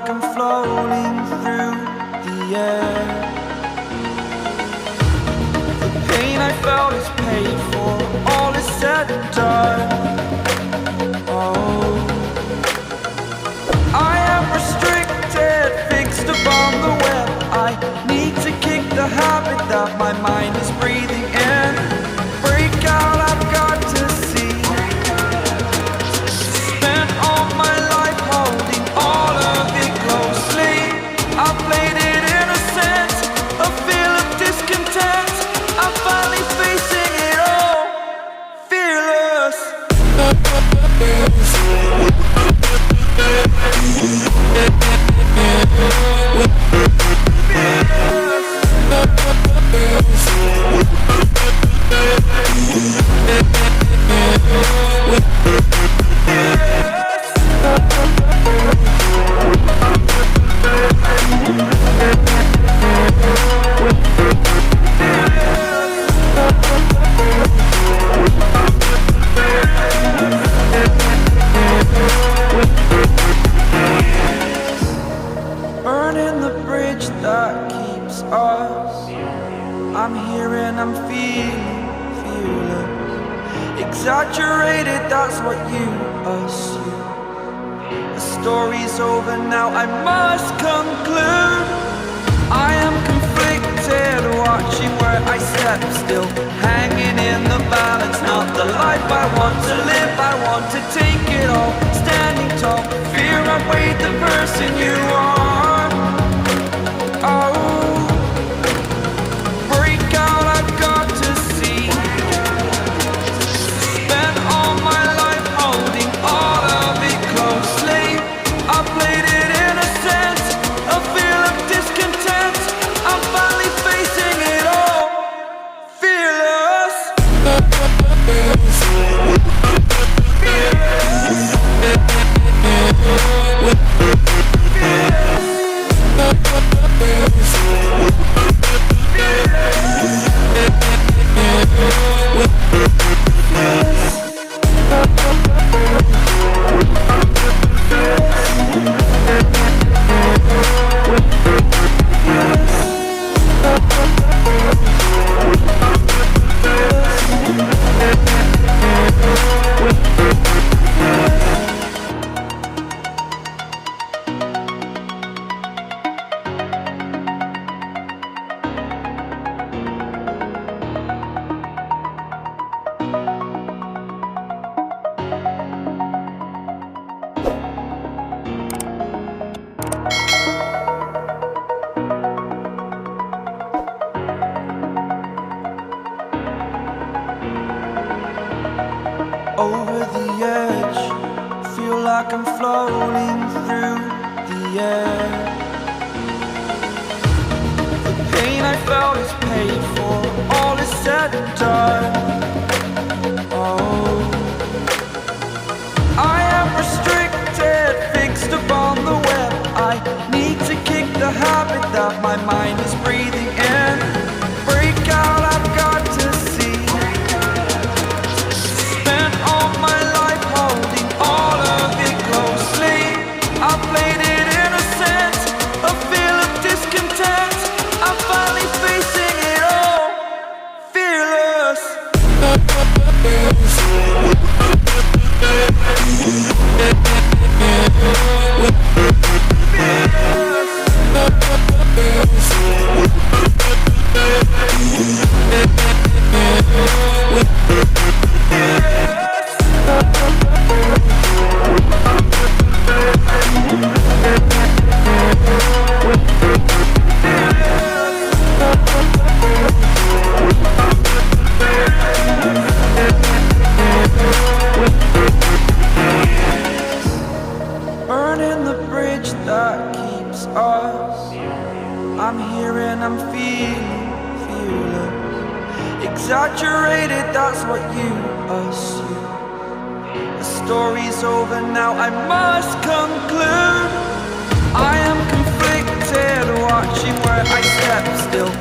like I'm floating through the air. The pain I felt is paid for, all is said and done. Oh, I am restricted, fixed upon the web. I need to kick the habit that my mind is breathing in. Break out, I've got to see. Spent all my life holding all of it closely. I played it innocent, a feel of discontent. I'm finally facing it all, fearless. Burning the bridge that keeps us. I'm here and I'm feeling fearless. Exaggerated, that's what you assume. The story's over now, I must conclude. I am conflicted, watching where I step still, hanging in the balance. Not the life I want to live, I want to take it all. Standing tall, fear I weighed the person you are. Oh, break out, I've got to see. Spent all my life holding all of it closely. I played it innocent, a feel of discontent. I'm finally facing it all, fearless. Over the edge, feel like I'm floating through the air. The pain I felt is paid for, all is said and done. Oh, I am restricted, fixed upon the web. I need to kick the habit that my mind is breathing in. Break out, I've got to see. Spent all my life holding all of it closely. I played it innocent, a feel of discontent. I'm finally facing it all, fearless. Burning the bridge that keeps us. I'm here and I'm feeling fearless. Exaggerated, that's what you assume. The story's over now, I must conclude. I am conflicted, watching where I step still,